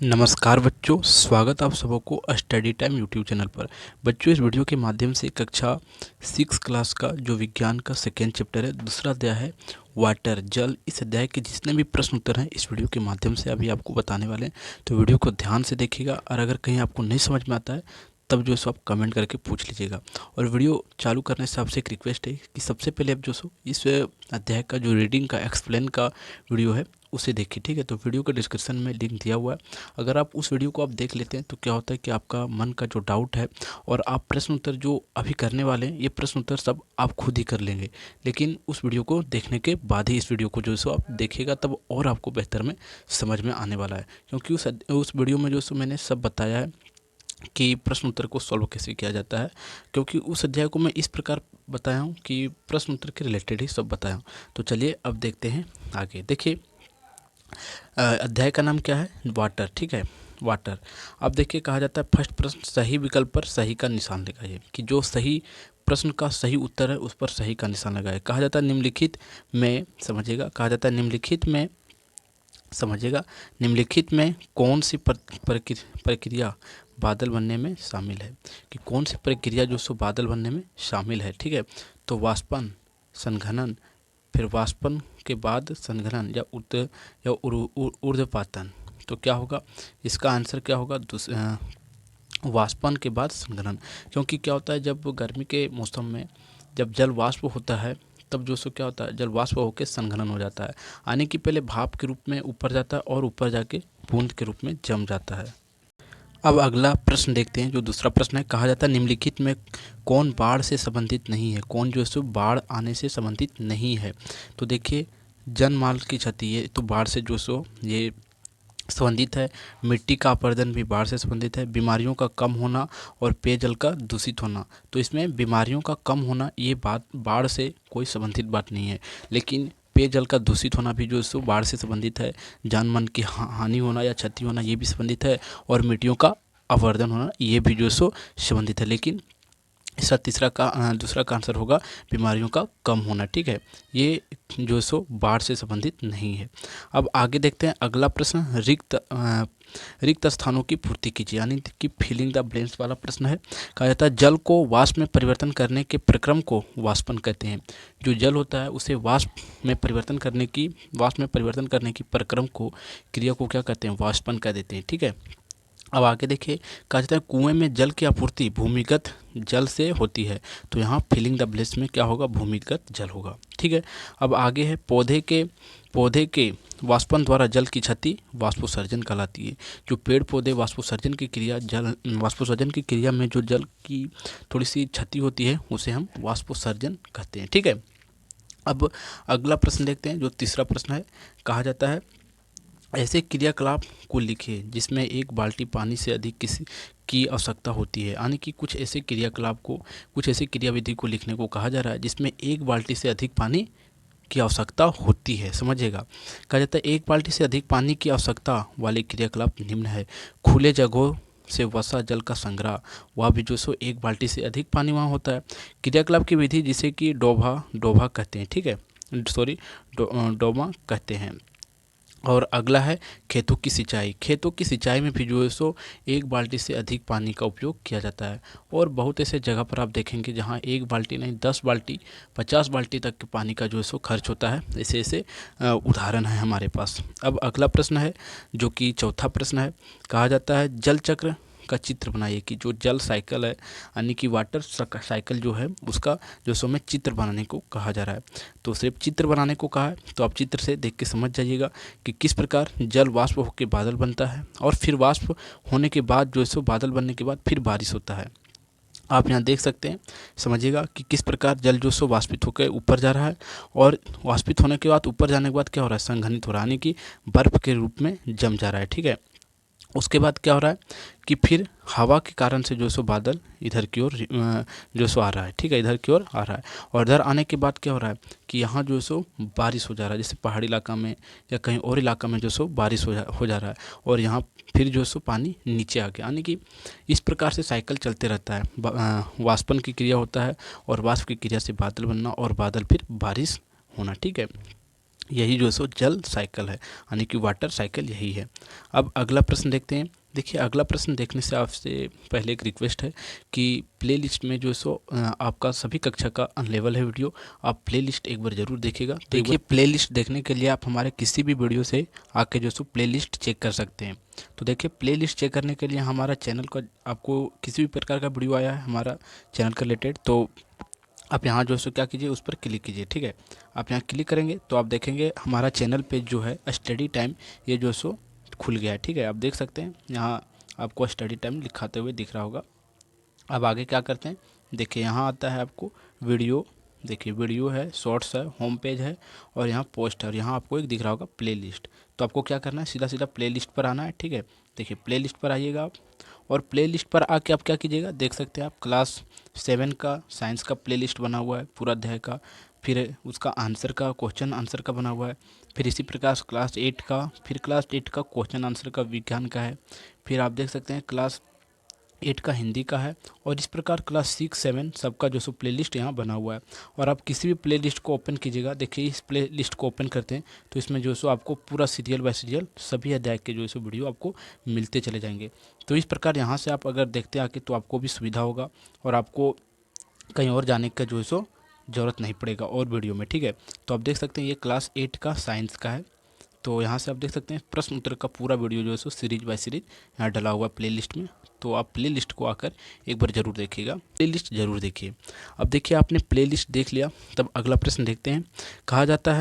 नमस्कार बच्चों, स्वागत आप सबों को स्टडी टाइम यूट्यूब चैनल पर। बच्चों, इस वीडियो के माध्यम से कक्षा 6 क्लास का जो विज्ञान का सेकेंड चैप्टर है, दूसरा अध्याय है वाटर जल। इस अध्याय के जितने भी प्रश्न उत्तर हैं इस वीडियो के माध्यम से अभी आपको बताने वाले हैं, तो वीडियो को ध्यान से देखिएगा। और अगर कहीं आपको नहीं समझ में आता है तब जो सो आप कमेंट करके पूछ लीजिएगा। और वीडियो चालू करने से आपसे एक रिक्वेस्ट है कि सबसे पहले आप जो सो इस अध्याय का जो रीडिंग का एक्सप्लेन का वीडियो है उसे देखिए, ठीक है। तो वीडियो के डिस्क्रिप्शन में लिंक दिया हुआ है। अगर आप उस वीडियो को आप देख लेते हैं तो क्या होता है कि आपका मन का जो डाउट है और आप प्रश्न उत्तर जो अभी करने वाले हैं ये प्रश्न उत्तर सब आप खुद ही कर लेंगे। लेकिन उस वीडियो को देखने के बाद ही इस वीडियो को जो सो आप देखिएगा, तब और आपको बेहतर में समझ में आने वाला है। क्योंकि उस वीडियो में जो सो मैंने सब बताया है कि प्रश्न उत्तर को सॉल्व कैसे किया जाता है। क्योंकि उस अध्याय को मैं इस प्रकार बताया हूँ कि प्रश्न उत्तर के रिलेटेड ही सब बताया हूँ। तो चलिए अब देखते हैं आगे। देखिए, अध्याय का नाम क्या है? वाटर, ठीक है, वाटर। अब देखिए, कहा जाता है फर्स्ट प्रश्न सही विकल्प पर सही का निशान लगाइए, कि जो सही प्रश्न का सही उत्तर है उस पर सही का निशान लगाए। कहा जाता है निम्नलिखित में, समझिएगा, कहा जाता है निम्नलिखित में, समझिएगा, निम्नलिखित में कौन सी प्रक्रिया बादल बनने में शामिल है, कि कौन सी प्रक्रिया जो सो बादल बनने में शामिल है, ठीक है। तो वाष्पन, संघनन, फिर वाष्पन के बाद संघनन या ऊर्ध्वपातन। तो क्या होगा इसका आंसर? क्या होगा? वाष्पन के बाद संघनन। क्योंकि क्या होता है, जब गर्मी के मौसम में जब जल वाष्प होता है तब जो सो क्या होता है, जल वाष्प होकर संघनन हो जाता है। आने की पहले भाप के रूप में ऊपर जाता है और ऊपर जाके बूंद के रूप में जम जाता है। अब अगला प्रश्न देखते हैं, जो दूसरा प्रश्न है। कहा जाता है निम्नलिखित में कौन बाढ़ से संबंधित नहीं है? कौन जो है सो बाढ़ आने से संबंधित नहीं है? तो देखिए, जन माल की क्षति, ये तो बाढ़ से जो सो ये संबंधित है। मिट्टी का अपरदन भी बाढ़ से संबंधित है। बीमारियों का कम होना और पेयजल का दूषित होना, तो इसमें बीमारियों का कम होना ये बात बाढ़ से कोई संबंधित बात नहीं है। लेकिन पेयजल का दूषित होना भी जो सो बाढ़ से संबंधित है। जान मन की हानि होना या क्षति होना ये भी संबंधित है। और मिट्टियों का अवर्धन होना ये भी जो सो संबंधित है। लेकिन इसका दूसरा का आंसर होगा बीमारियों का कम होना, ठीक है। ये जो सो बाढ़ से संबंधित नहीं है। अब आगे देखते हैं अगला प्रश्न। रिक्त स्थानों की पूर्ति कीजिए, यानी कि फिलिंग द ब्लैंक्स वाला प्रश्न है। कहा जाता है जल को वाष्प में परिवर्तन करने के प्रक्रम को वाष्पन कहते हैं। जो जल होता है उसे वाष्प में परिवर्तन करने की प्रक्रम को, क्रिया को क्या कहते हैं? वाष्पन कह देते हैं, ठीक है। अब आगे देखिए, कहा जाता है कुएं में जल की आपूर्ति भूमिगत जल से होती है। तो यहाँ फिलिंग द ब्लैंक्स में क्या होगा? भूमिगत जल होगा, ठीक है। अब आगे है पौधे के वाष्पन द्वारा जल की क्षति वाष्पोत्सर्जन कहलाती है। जो पेड़ पौधे वाष्पोत्सर्जन की क्रिया में जो जल की थोड़ी सी क्षति होती है उसे हम वाष्पोत्सर्जन कहते हैं, ठीक है। अब अगला प्रश्न देखते हैं, जो तीसरा प्रश्न है। कहा जाता है ऐसे क्रियाकलाप को लिखिए जिसमें एक बाल्टी पानी से अधिक किसी की आवश्यकता होती है। यानी कि कुछ ऐसे क्रियाविधि को लिखने को कहा जा रहा है जिसमें एक बाल्टी से अधिक पानी की आवश्यकता होती है, समझिएगा। कहा जाता है एक बाल्टी से अधिक पानी की आवश्यकता वाले क्रियाकलाप निम्न है। खुले जगहों से वसा जल का संग्रह, वह भी जो सो एक बाल्टी से अधिक पानी वहाँ होता है। क्रियाकलाप की विधि जिसे कि डोभा कहते हैं, ठीक है, सॉरी, डोमा कहते हैं। और अगला है खेतों की सिंचाई में भी जो है सो एक बाल्टी से अधिक पानी का उपयोग किया जाता है। और बहुत ऐसे जगह पर आप देखेंगे जहाँ एक बाल्टी नहीं 10 बाल्टी 50 बाल्टी तक के पानी का जो है सो खर्च होता है। ऐसे ऐसे उदाहरण है हमारे पास। अब अगला प्रश्न है, जो कि चौथा प्रश्न है। कहा जाता है जल चक्र का चित्र बनाइए, कि जो जल साइकिल है यानी कि वाटर साइकिल जो है उसका जो सो में चित्र बनाने को कहा जा रहा है। तो सिर्फ चित्र बनाने को कहा है, तो आप चित्र से देख के समझ जाइएगा कि किस प्रकार जल वाष्प होकर बादल बनता है और फिर वाष्प होने के बाद जो है सो बादल बनने के बाद फिर बारिश होता है। आप यहाँ देख सकते हैं, समझिएगा कि किस प्रकार जल जो सो वाष्पित होकर ऊपर जा रहा है और वाष्पित होने के बाद ऊपर जाने के बाद क्या हो रहा है? संघनित हो रहा है, यानी कि बर्फ के रूप में जम जा रहा है, ठीक है। उसके बाद क्या हो रहा है कि फिर हवा के कारण से जो सो बादल इधर की ओर जो सो आ रहा है, ठीक है, इधर की ओर आ रहा है। और इधर आने के बाद क्या हो रहा है कि यहाँ जो सो बारिश हो जा रहा है, जैसे पहाड़ी इलाका में या कहीं और इलाका में जो सो बारिश हो जा रहा है। और यहाँ फिर जो सो पानी नीचे आ गया, यानी कि इस प्रकार से साइकिल चलते रहता है। वाष्पन की क्रिया होता है और वाष्प की क्रिया से बादल बनना और बादल फिर बारिश होना, ठीक है। यही जो है सो जल साइकिल है, यानी कि वाटर साइकिल यही है। अब अगला प्रश्न देखते हैं। देखिए अगला प्रश्न देखने से आपसे पहले एक रिक्वेस्ट है कि प्लेलिस्ट में जो है सो आपका सभी कक्षा का अनलेवल है वीडियो, आप प्लेलिस्ट एक बार ज़रूर देखिएगा। देखिए प्लेलिस्ट देखने के लिए आप हमारे किसी भी वीडियो से आके जो है सो प्लेलिस्ट चेक कर सकते हैं। तो देखिए प्लेलिस्ट चेक करने के लिए हमारा चैनल का, आपको किसी भी प्रकार का वीडियो आया है हमारा चैनल का रिलेटेड, तो आप यहाँ जो है सो क्या कीजिए, उस पर क्लिक कीजिए। ठीक है, आप यहाँ क्लिक करेंगे तो आप देखेंगे हमारा चैनल पे जो है स्टडी टाइम ये जो है सो खुल गया है। ठीक है, आप देख सकते हैं यहाँ आपको स्टडी टाइम लिखाते हुए दिख रहा होगा। अब आगे क्या करते हैं, देखिए यहाँ आता है आपको वीडियो। देखिए वीडियो है, शॉर्ट्स है, होम पेज है और यहाँ पोस्ट है और यहाँ आपको एक दिख रहा होगा प्लेलिस्ट। तो आपको क्या करना है, सीधा सीधा प्लेलिस्ट पर आना है। ठीक है, देखिए प्लेलिस्ट पर आइएगा आप, और प्लेलिस्ट पर आके आप क्या कीजिएगा, देख सकते हैं आप क्लास 7 का साइंस का प्लेलिस्ट बना हुआ है पूरा अध्याय का, फिर उसका आंसर का, क्वेश्चन आंसर का बना हुआ है, फिर इसी प्रकार क्लास 8 का, फिर क्लास 8 का क्वेश्चन आंसर का विज्ञान का है, फिर आप देख सकते हैं क्लास 8 का हिंदी का है, और इस प्रकार क्लास 6 7 सबका जो सो प्लेलिस्ट यहाँ बना हुआ है। और आप किसी भी प्लेलिस्ट को ओपन कीजिएगा, देखिए इस प्लेलिस्ट को ओपन करते हैं तो इसमें जो सो आपको पूरा सीरियल बाय सीरियल सभी अध्याय के जो सो वीडियो आपको मिलते चले जाएंगे। तो इस प्रकार यहाँ से आप अगर देखते आके तो आपको भी सुविधा होगा और आपको कहीं और जाने का जो है सो ज़रूरत नहीं पड़ेगा और वीडियो में। ठीक है, तो आप देख सकते हैं ये क्लास 8 का साइंस का है। तो यहाँ से आप देख सकते हैं प्रश्न उत्तर का पूरा वीडियो जो है सो सीरीज बाय सीरीज यहाँ डला हुआ है प्लेलिस्ट में। तो आप प्लेलिस्ट को आकर एक बार ज़रूर देखिएगा, प्लेलिस्ट ज़रूर देखिए। अब देखिए आपने प्लेलिस्ट देख लिया, तब अगला प्रश्न देखते हैं। कहा जाता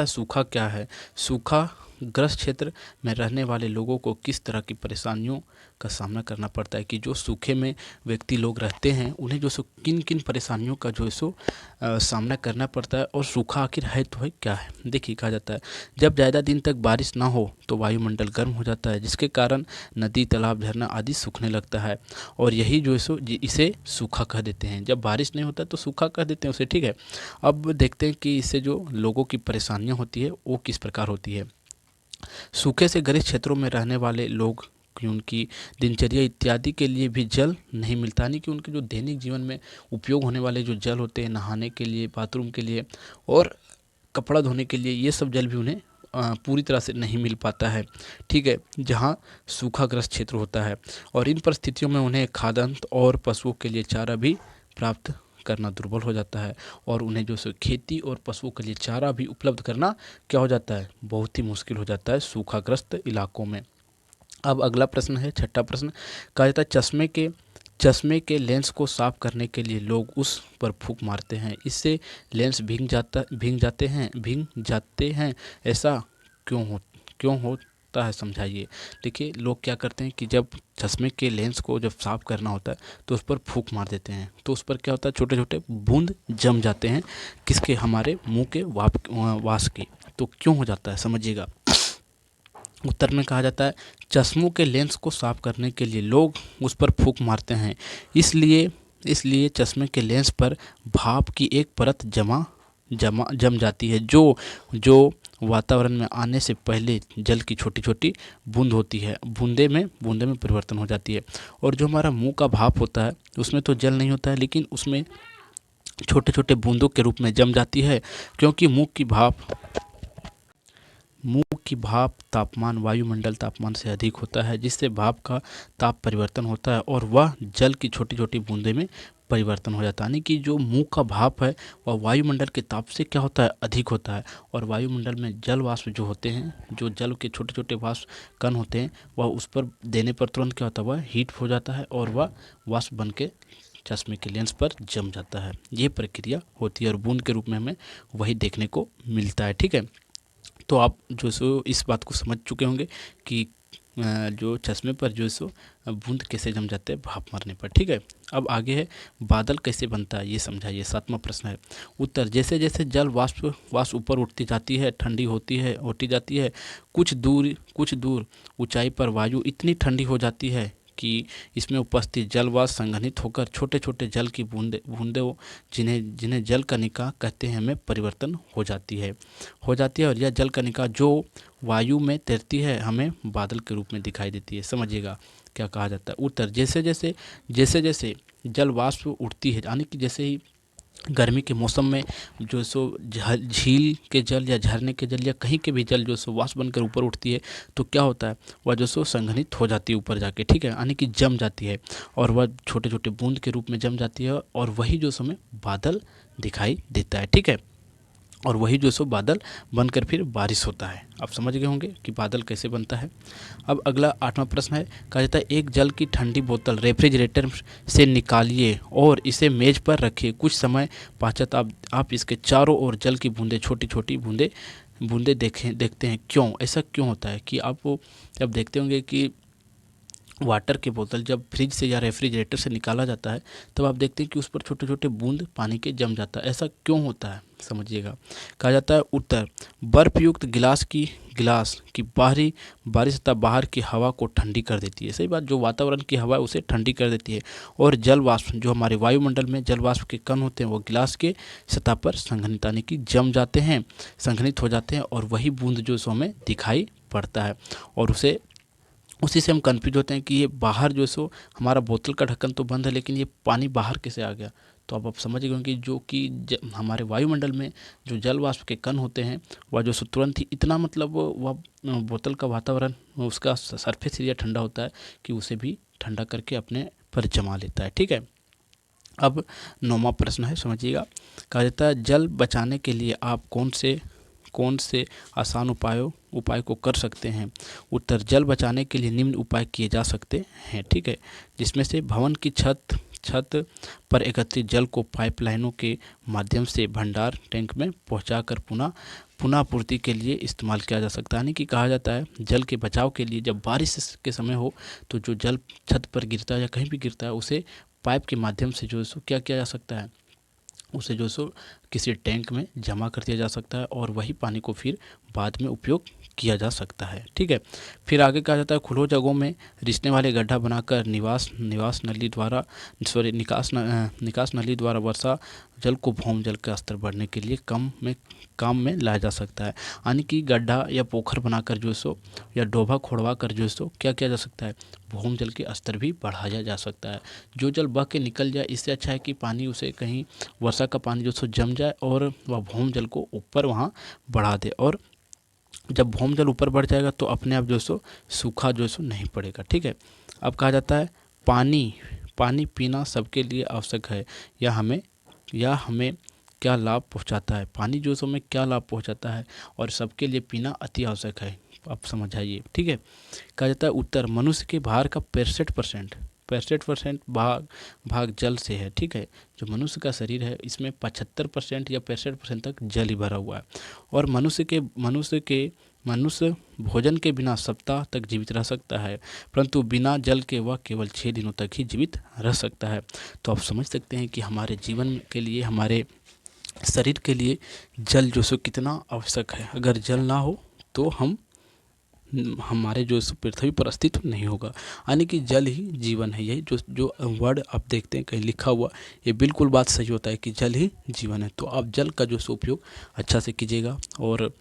है सूखा क्या है। सूखा ग्रस्त क्षेत्र में रहने वाले लोगों को किस तरह की परेशानियों का सामना करना पड़ता है, कि जो सूखे में व्यक्ति लोग रहते हैं उन्हें जो सो किन किन परेशानियों का जो है सो सामना करना पड़ता है, और सूखा आखिर है तो है क्या है। देखिए कहा जाता है जब ज़्यादा दिन तक बारिश ना हो तो वायुमंडल गर्म हो जाता है, जिसके कारण नदी तालाब झरना आदि सूखने लगता है, और यही जो है सो इसे सूखा कह देते हैं। जब बारिश नहीं होता तो सूखा कह देते हैं उसे। ठीक है, अब देखते हैं कि इससे जो लोगों की परेशानियाँ होती है वो किस प्रकार होती है। सूखे से ग्रस्त क्षेत्रों में रहने वाले लोग कि उनकी दिनचर्या इत्यादि के लिए भी जल नहीं मिलता, यानी कि उनके जो दैनिक जीवन में उपयोग होने वाले जो जल होते हैं, नहाने के लिए, बाथरूम के लिए और कपड़ा धोने के लिए, ये सब जल भी उन्हें पूरी तरह से नहीं मिल पाता है। ठीक है, जहाँ सूखाग्रस्त क्षेत्र होता है, और इन परिस्थितियों में उन्हें खाद्यान्न और पशुओं के लिए चारा भी प्राप्त करना दुर्बल हो जाता है, और उन्हें जो खेती और पशुओं के लिए चारा भी उपलब्ध करना क्या हो जाता है, बहुत ही मुश्किल हो जाता है सूखाग्रस्त इलाकों में। अब अगला प्रश्न है, छठा प्रश्न। कहा जाता है चश्मे के लेंस को साफ करने के लिए लोग उस पर फूंक मारते हैं, इससे लेंस भीग जाते हैं, ऐसा क्यों होता है, समझाइए। देखिए लोग क्या करते हैं कि जब चश्मे के लेंस को जब साफ करना होता है तो उस पर फूंक मार देते हैं, तो उस पर क्या होता है, छोटे छोटे बूंद जम जाते हैं, किसके, हमारे मुंह के वास के। तो क्यों हो जाता है, समझिएगा। उत्तर में कहा जाता है चश्मों के लेंस को साफ करने के लिए लोग उस पर फूंक मारते हैं, इसलिए चश्मे के लेंस पर भाप की एक परत जम जाती है, जो वातावरण में आने से पहले जल की छोटी छोटी बूंद होती है, बूंदे में परिवर्तन हो जाती है। और जो हमारा मुंह का भाप होता है उसमें तो जल नहीं होता है, लेकिन उसमें छोटे छोटे बूंदों के रूप में जम जाती है, क्योंकि मुंह की भाप तापमान वायुमंडल तापमान से अधिक होता है, जिससे भाप का ताप परिवर्तन होता है और वह जल की छोटी छोटी बूंदे में परिवर्तन हो जाता है। यानी कि जो मुंह का भाप है वह वायुमंडल के ताप से क्या होता है, अधिक होता है, और वायुमंडल में जल वाष्प जो होते हैं, जो जल के छोटे छोटे वाष्प कण होते हैं, वह उस पर देने पर तुरंत क्या होता है, वह हीट हो जाता है और वह वाष्प बन के चश्मे के लेंस पर जम जाता है। ये प्रक्रिया होती है और बूंद के रूप में हमें वही देखने को मिलता है। ठीक है, तो आप जो सो इस बात को समझ चुके होंगे कि जो चश्मे पर जो सो बूंद कैसे जम जाते हैं भाप मारने पर। ठीक है, अब आगे है बादल कैसे बनता है, ये समझाइए। सातवां प्रश्न है। उत्तर, जैसे जैसे जल वाष्प ऊपर उठती जाती है, ठंडी होती जाती है, कुछ दूर ऊंचाई पर वायु इतनी ठंडी हो जाती है कि इसमें उपस्थित जल वाष्प संघनित होकर छोटे छोटे जल की बूंदे जिन्हें जल कणिका कहते हैं, में परिवर्तन हो जाती है, और यह जल कणिका जो वायु में तैरती है हमें बादल के रूप में दिखाई देती है। समझिएगा क्या कहा जाता है। उत्तर, जैसे जैसे जल वाष्प उठती है, यानी कि जैसे ही गर्मी के मौसम में जो सो झील के जल या झरने के जल या कहीं के भी जल जो सो वाष्प बनकर ऊपर उठती है, तो क्या होता है, वह जो सो संघनित हो जाती है ऊपर जाके, ठीक है, यानी कि जम जाती है और वह छोटे छोटे बूंद के रूप में जम जाती है और वही जो सो हमें बादल दिखाई देता है, ठीक है। और वही जो सो बादल बनकर फिर बारिश होता है। आप समझ गए होंगे कि बादल कैसे बनता है। अब अगला 8वां प्रश्न है, कहा जाता है एक जल की ठंडी बोतल रेफ्रिजरेटर से निकालिए और इसे मेज पर रखिए। कुछ समय पश्चात आप इसके चारों ओर जल की बूंदें, छोटी छोटी बूंदें देखते हैं। क्यों ऐसा क्यों होता है कि आप जब देखते होंगे कि वाटर की बोतल जब फ्रिज से या रेफ्रिजरेटर से निकाला जाता है, तब आप देखते हैं कि उस पर छोटे छोटे बूंद पानी के जम जाता है। ऐसा क्यों होता है, समझिएगा। कहा जाता है उत्तर, बर्फ युक्त गिलास की बाहरी सतह बाहर की हवा को ठंडी कर देती है। सही बात, जो वातावरण की हवा है उसे ठंडी कर देती है और जल वाष्प, जो हमारे वायुमंडल में जल वाष्प के कण होते हैं, वो गिलास के सतह पर संघनित यानी कि जम जाते हैं, संघनित हो जाते हैं और वही बूंद जो सो हमें दिखाई पड़ता है। और उसी से हम कन्फ्यूज होते हैं कि ये बाहर जो सो हमारा बोतल का ढक्कन तो बंद है, लेकिन ये पानी बाहर कैसे आ गया। तो अब आप समझ गए कि जो कि हमारे वायुमंडल में जो जल वाष्प के कण होते हैं, वह जो सो तुरंत ही इतना, मतलब वह बोतल का वातावरण, उसका सरफेस एरिया ठंडा होता है कि उसे भी ठंडा करके अपने पर जमा लेता है, ठीक है। अब 9वां प्रश्न है, समझिएगा। कहा जाता है जल बचाने के लिए आप कौन से आसान उपाय को कर सकते हैं। उत्तर, जल बचाने के लिए निम्न उपाय किए जा सकते हैं, ठीक है, जिसमें से भवन की छत पर एकत्रित जल को पाइपलाइनों के माध्यम से भंडार टैंक में पहुंचाकर पुनः आपूर्ति के लिए इस्तेमाल किया जा सकता है। यानी कि कहा जाता है जल के बचाव के लिए जब बारिश के समय हो, तो जो जल छत पर गिरता है या कहीं भी गिरता है, उसे पाइप के माध्यम से जो है क्या किया जा सकता है, उसे जो सो किसी टैंक में जमा कर दिया जा सकता है और वही पानी को फिर बाद में उपयोग किया जा सकता है, ठीक है। फिर आगे कहा जाता है खुले जगहों में रिसने वाले गड्ढा बनाकर निकास नली द्वारा वर्षा जल को भौम जल का स्तर बढ़ने के लिए काम में लाया जा सकता है। यानी कि गड्ढा या पोखर बनाकर जो सो या डोभा खोदवा कर जो सो क्या किया जा सकता है, भौम जल के स्तर भी बढ़ाया जा सकता है। जो जल बह के निकल जाए, इससे अच्छा है कि पानी उसे कहीं वर्षा का पानी जो सो जम जाए और वह भौम जल को ऊपर वहाँ बढ़ा दे। और जब भौम जल ऊपर बढ़ जाएगा तो अपने आप जो सो सूखा जो सो नहीं पड़ेगा, ठीक है। अब कहा जाता है पानी पीना सबके लिए आवश्यक है या हमें क्या लाभ पहुंचाता है। पानी जो सो हमें क्या लाभ पहुंचाता है और सबके लिए पीना अति आवश्यक है, आप समझाइए, ठीक है। कहा जाता है उत्तर, मनुष्य के भार का 65% भाग जल से है, ठीक है। जो मनुष्य का शरीर है, इसमें 75% या 65% तक जल ही भरा हुआ है और मनुष्य भोजन के बिना सप्ताह तक जीवित रह सकता है, परंतु बिना जल के वह केवल 6 दिनों तक ही जीवित रह सकता है। तो आप समझ सकते हैं कि हमारे जीवन के लिए, हमारे शरीर के लिए जल जो सो कितना आवश्यक है। अगर जल ना हो तो हमारे जो पृथ्वी पर अस्तित्व नहीं होगा। यानी कि जल ही जीवन है। यही जो वर्ड आप देखते हैं कहीं लिखा हुआ, ये बिल्कुल बात सही होता है कि जल ही जीवन है। तो आप जल का जो उपयोग अच्छा से कीजिएगा और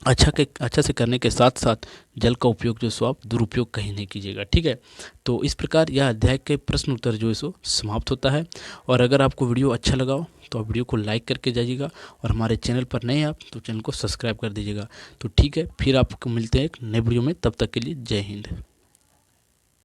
अच्छा से करने के साथ साथ जल का उपयोग जो सो आप दुरुपयोग कहीं नहीं कीजिएगा, ठीक है। तो इस प्रकार यह अध्याय के प्रश्न उत्तर जो है सो समाप्त होता है। और अगर आपको वीडियो अच्छा लगा हो तो आप वीडियो को लाइक करके जाइएगा और हमारे चैनल पर नए आप तो चैनल को सब्सक्राइब कर दीजिएगा। तो ठीक है, फिर आपको मिलते हैं एक नए वीडियो में, तब तक के लिए जय हिंद।